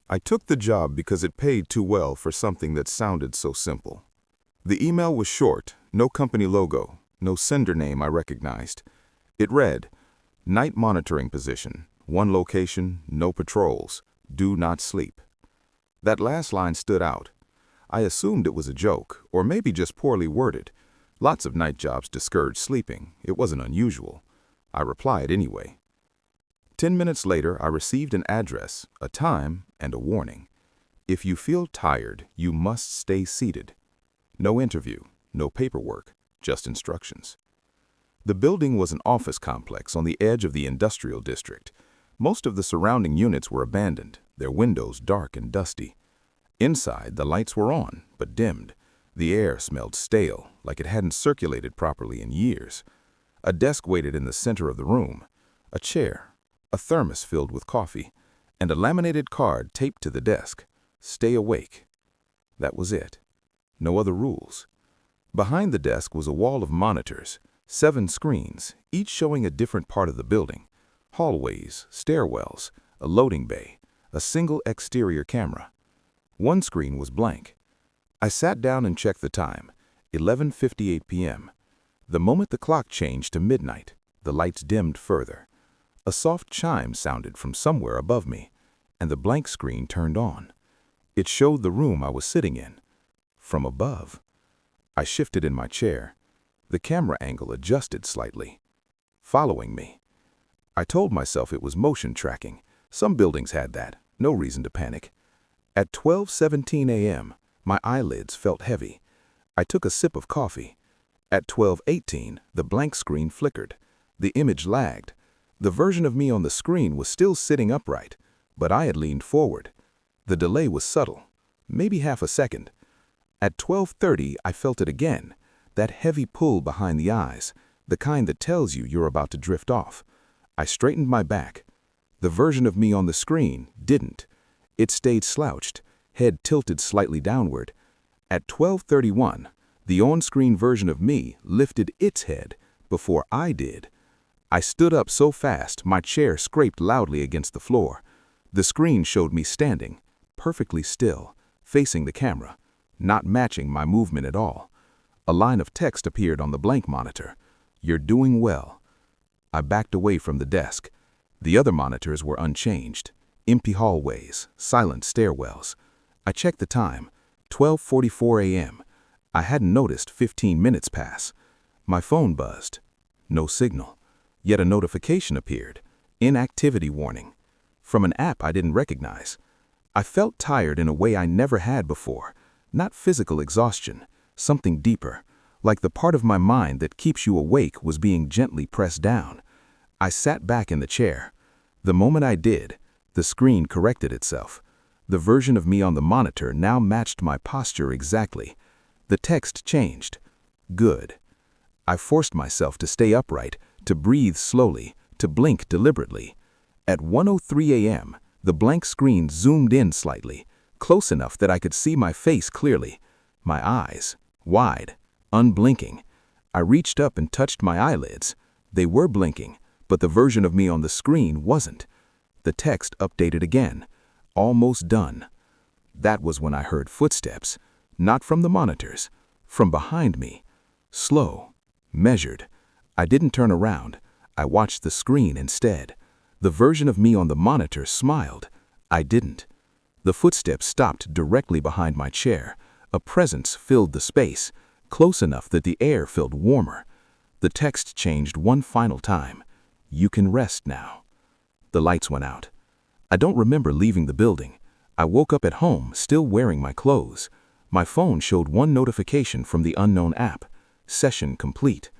I took the job because it paid too well for something that sounded so simple. The email was short, no company logo, no sender name I recognized. It read, "Night monitoring position, one location, no patrols, do not sleep." That last line stood out. I assumed it was a joke, or maybe just poorly worded. Lots of night jobs discourage sleeping. It wasn't unusual. I replied anyway. 10 minutes later, I received an address, a time, and a warning. If you feel tired, you must stay seated. No interview, no paperwork, just instructions. The building was an office complex on the edge of the industrial district. Most of the surrounding units were abandoned, their windows dark and dusty. Inside, the lights were on, but dimmed. The air smelled stale, like it hadn't circulated properly in years. A desk waited in the center of the room. A chair, a thermos filled with coffee, and a laminated card taped to the desk. Stay awake. That was it. No other rules. Behind the desk was a wall of monitors, 7 screens, each showing a different part of the building. Hallways, stairwells, a loading bay, a single exterior camera. One screen was blank. I sat down and checked the time, 11:58 p.m. The moment the clock changed to midnight, the lights dimmed further. A soft chime sounded from somewhere above me, and the blank screen turned on. It showed the room I was sitting in. From above. I shifted in my chair. The camera angle adjusted slightly. Following me. I told myself it was motion tracking. Some buildings had that. No reason to panic. At 12:17 a.m., my eyelids felt heavy. I took a sip of coffee. At 12:18, the blank screen flickered. The image lagged. The version of me on the screen was still sitting upright, but I had leaned forward. The delay was subtle, maybe half a second. At 12:30, I felt it again, that heavy pull behind the eyes, the kind that tells you you're about to drift off. I straightened my back. The version of me on the screen didn't. It stayed slouched, head tilted slightly downward. At 12:31, the on-screen version of me lifted its head before I did. I stood up so fast my chair scraped loudly against the floor. The screen showed me standing, perfectly still, facing the camera, not matching my movement at all. A line of text appeared on the blank monitor. "You're doing well." I backed away from the desk. The other monitors were unchanged. Empty hallways, silent stairwells. I checked the time, 12:44 a.m. I hadn't noticed 15 minutes pass. My phone buzzed. No signal. Yet a notification appeared. Inactivity warning. From an app I didn't recognize. I felt tired in a way I never had before. Not physical exhaustion, something deeper, like the part of my mind that keeps you awake was being gently pressed down. I sat back in the chair. The moment I did, the screen corrected itself. The version of me on the monitor now matched my posture exactly. The text changed. Good. I forced myself to stay upright, to breathe slowly, to blink deliberately. At 1:03 a.m., the blank screen zoomed in slightly, close enough that I could see my face clearly. My eyes, wide, unblinking. I reached up and touched my eyelids. They were blinking, but the version of me on the screen wasn't. The text updated again. Almost done. That was when I heard footsteps, not from the monitors, from behind me. Slow, measured. I didn't turn around. I watched the screen instead. The version of me on the monitor smiled. I didn't. The footsteps stopped directly behind my chair. A presence filled the space, close enough that the air felt warmer. The text changed one final time. "You can rest now." The lights went out. I don't remember leaving the building. I woke up at home, still wearing my clothes. My phone showed one notification from the unknown app. Session complete.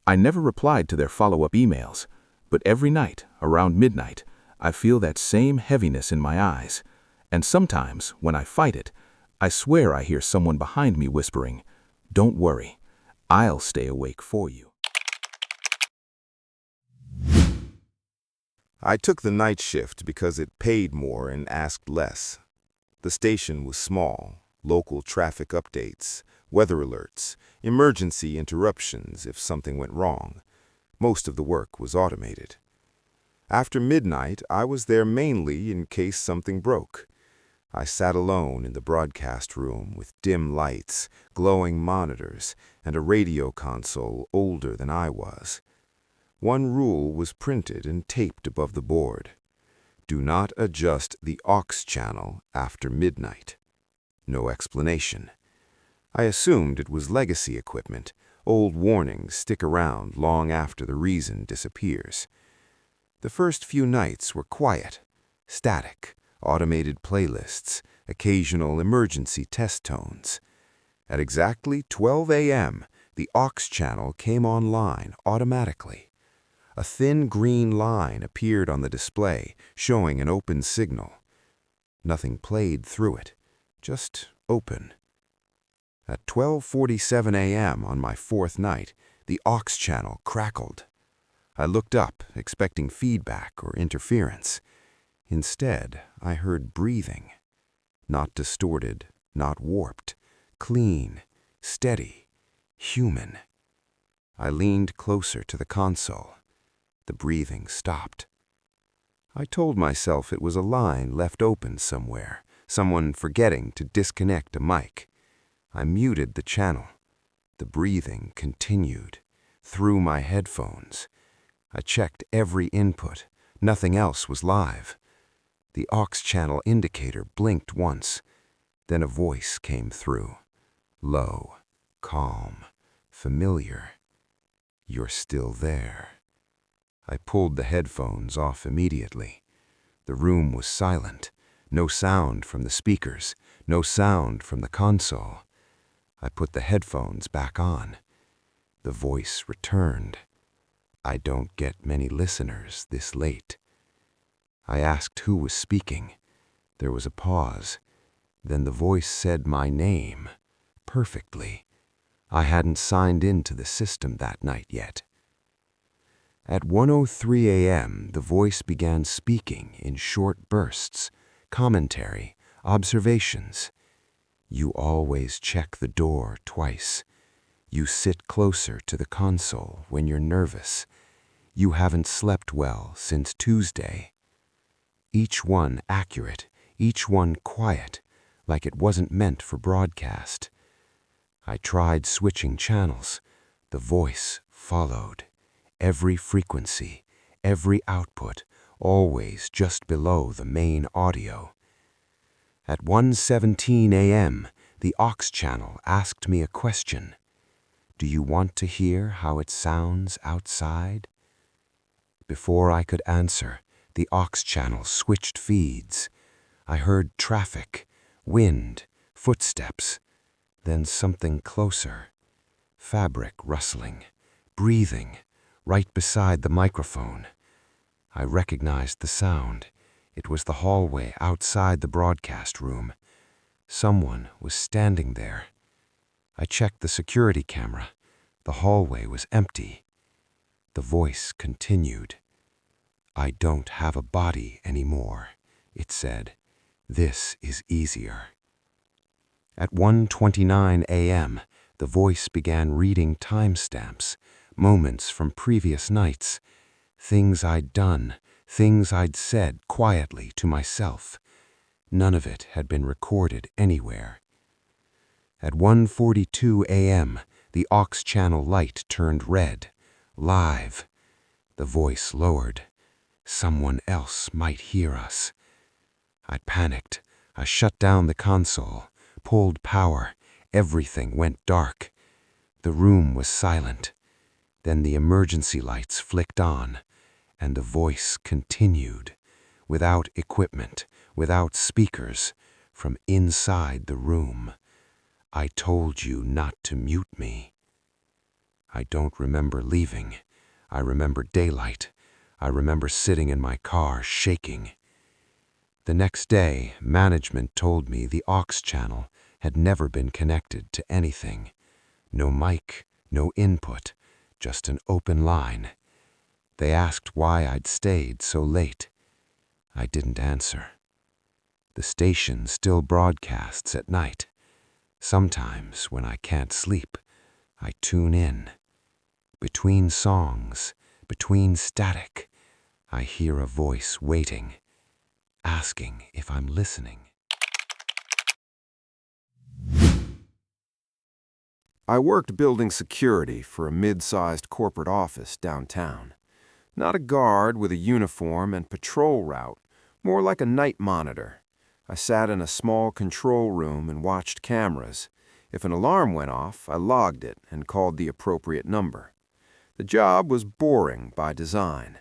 I never replied to their follow-up emails, but every night, around midnight, I feel that same heaviness in my eyes. And sometimes, when I fight it, I swear I hear someone behind me whispering, "Don't worry, I'll stay awake for you." I took the night shift because it paid more and asked less. The station was small, local traffic updates, weather alerts, emergency interruptions if something went wrong. Most of the work was automated. After midnight, I was there mainly in case something broke. I sat alone in the broadcast room with dim lights, glowing monitors, and a radio console older than I was. One rule was printed and taped above the board. Do not adjust the aux channel after midnight. No explanation. I assumed it was legacy equipment. Old warnings stick around long after the reason disappears. The first few nights were quiet, static, automated playlists, occasional emergency test tones. At exactly 12 a.m., the aux channel came online automatically. A thin green line appeared on the display, showing an open signal. Nothing played through it, just open. At 12:47 a.m. on my fourth night, the aux channel crackled. I looked up, expecting feedback or interference. Instead, I heard breathing. Not distorted, not warped. Clean, steady, human. I leaned closer to the console. The breathing stopped. I told myself it was a line left open somewhere, someone forgetting to disconnect a mic. I muted the channel. The breathing continued, through my headphones. I checked every input. Nothing else was live. The aux channel indicator blinked once. Then a voice came through. Low, calm, familiar. You're still there. I pulled the headphones off immediately. The room was silent. No sound from the speakers. No sound from the console. I put the headphones back on. The voice returned. I don't get many listeners this late. I asked who was speaking. There was a pause. Then the voice said my name, perfectly. I hadn't signed into the system that night yet. At 1:03 a.m., the voice began speaking in short bursts, commentary, observations. You always check the door twice. You sit closer to the console when you're nervous. You haven't slept well since Tuesday. Each one accurate, each one quiet, like it wasn't meant for broadcast. I tried switching channels. The voice followed. Every frequency, every output, always just below the main audio. At 1:17 a.m., the aux channel asked me a question. Do you want to hear how it sounds outside? Before I could answer, the aux channel switched feeds. I heard traffic, wind, footsteps, then something closer. Fabric rustling, breathing, right beside the microphone. I recognized the sound. It was the hallway outside the broadcast room. Someone was standing there. I checked the security camera. The hallway was empty. The voice continued. I don't have a body anymore, it said. This is easier. At 1:29 a.m., the voice began reading timestamps, moments from previous nights, things I'd done, things I'd said quietly to myself. None of it had been recorded anywhere. At 1:42 a.m., the aux channel light turned red. Live. The voice lowered. Someone else might hear us. I panicked. I shut down the console, pulled power. Everything went dark. The room was silent. Then the emergency lights flicked on, and the voice continued, without equipment, without speakers, from inside the room. I told you not to mute me. I don't remember leaving. I remember daylight. I remember sitting in my car, shaking. The next day, management told me the aux channel had never been connected to anything. No mic, no input, just an open line. They asked why I'd stayed so late. I didn't answer. The station still broadcasts at night. Sometimes, when I can't sleep, I tune in. Between songs, between static, I hear a voice waiting, asking if I'm listening. I worked building security for a mid-sized corporate office downtown. Not a guard with a uniform and patrol route, more like a night monitor. I sat in a small control room and watched cameras. If an alarm went off, I logged it and called the appropriate number. The job was boring by design.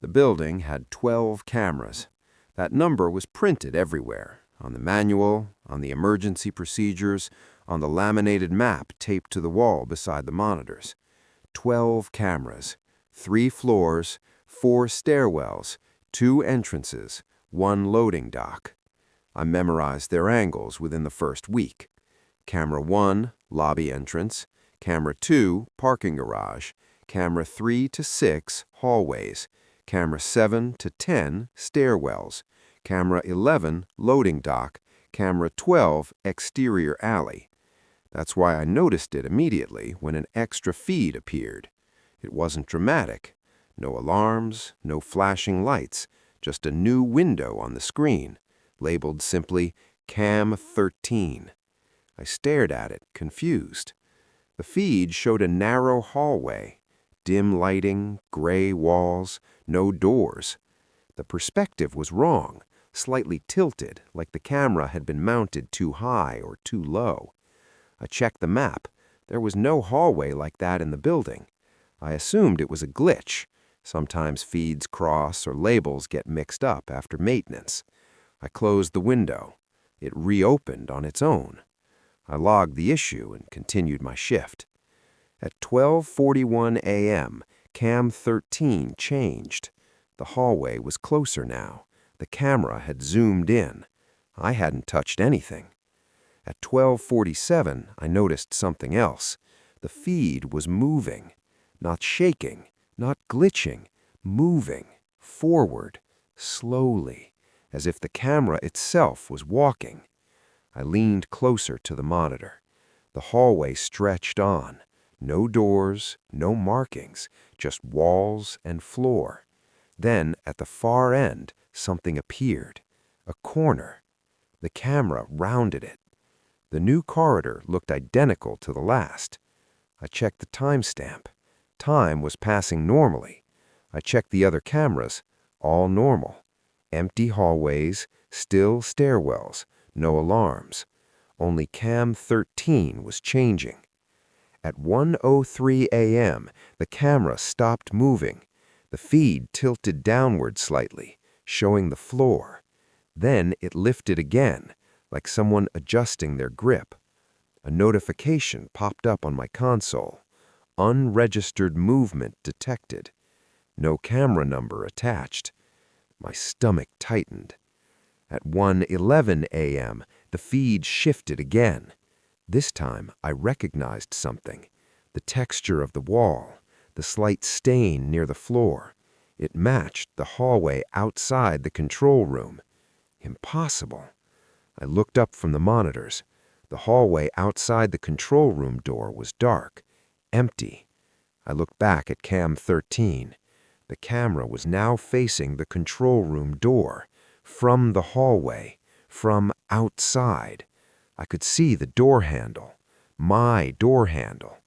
The building had 12 cameras. That number was printed everywhere, on the manual, on the emergency procedures, on the laminated map taped to the wall beside the monitors. 12 cameras, 3 floors, 4 stairwells, 2 entrances, 1 loading dock. I memorized their angles within the first week. Camera 1, lobby entrance. Camera 2, parking garage. Camera 3 to 6, hallways. Camera 7 to 10, stairwells. Camera 11, loading dock. Camera 12, exterior alley. That's why I noticed it immediately when an extra feed appeared. It wasn't dramatic. No alarms, no flashing lights, just a new window on the screen, labeled simply Cam 13. I stared at it, confused. The feed showed a narrow hallway, dim lighting, gray walls, no doors. The perspective was wrong, slightly tilted, like the camera had been mounted too high or too low. I checked the map. There was no hallway like that in the building. I assumed it was a glitch. Sometimes feeds cross or labels get mixed up after maintenance. I closed the window. It reopened on its own. I logged the issue and continued my shift. At 12:41 a.m., Cam 13 changed. The hallway was closer now. The camera had zoomed in. I hadn't touched anything. At 12:47, I noticed something else. The feed was moving. Not shaking, not glitching, moving, forward, slowly, as if the camera itself was walking. I leaned closer to the monitor. The hallway stretched on. No doors, no markings, just walls and floor. Then, at the far end, something appeared. A corner. The camera rounded it. The new corridor looked identical to the last. I checked the timestamp. Time was passing normally. I checked the other cameras. All normal. Empty hallways, still stairwells, no alarms. Only Cam 13 was changing. At 1:03 a.m., the camera stopped moving. The feed tilted downward slightly, showing the floor. Then it lifted again, like someone adjusting their grip. A notification popped up on my console. Unregistered movement detected. No camera number attached. My stomach tightened. At 1:11 a.m., the feed shifted again. This time, I recognized something. The texture of the wall, the slight stain near the floor. It matched the hallway outside the control room. Impossible. I looked up from the monitors. The hallway outside the control room door was dark, empty. I looked back at Cam 13. The camera was now facing the control room door, from the hallway, from outside. I could see the door handle, my door handle.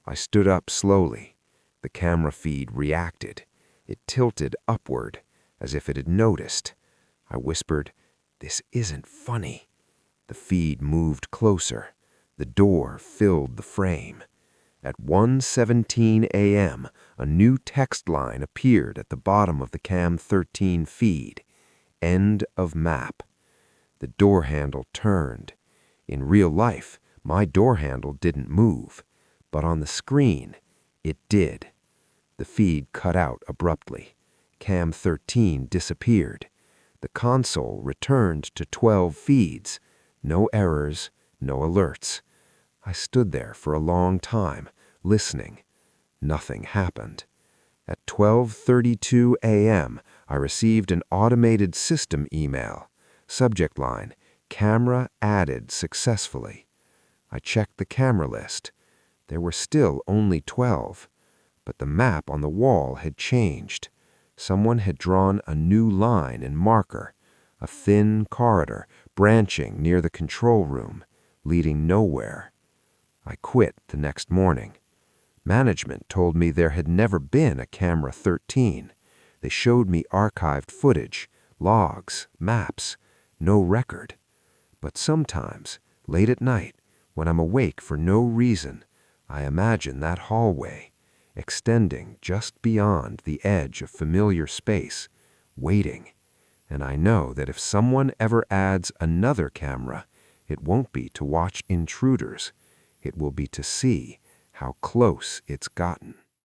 I stood up slowly. The camera feed reacted. It tilted upward, as if it had noticed. I whispered, "This isn't funny." The feed moved closer. The door filled the frame. At 1:17 a.m., a new text line appeared at the bottom of the Cam 13 feed. End of map. The door handle turned. In real life, my door handle didn't move, but on the screen, it did. The feed cut out abruptly. Cam 13 disappeared. The console returned to 12 feeds. No errors, no alerts. I stood there for a long time, listening. Nothing happened. At 12:32 a.m., I received an automated system email. Subject line, "Camera added successfully." I checked the camera list. There were still only 12, but the map on the wall had changed. Someone had drawn a new line in marker, a thin corridor branching near the control room, leading nowhere. I quit the next morning. Management told me there had never been a camera 13. They showed me archived footage, logs, maps, no record. But sometimes, late at night, when I'm awake for no reason, I imagine that hallway, extending just beyond the edge of familiar space, waiting. And I know that if someone ever adds another camera, it won't be to watch intruders. It will be to see how close it's gotten.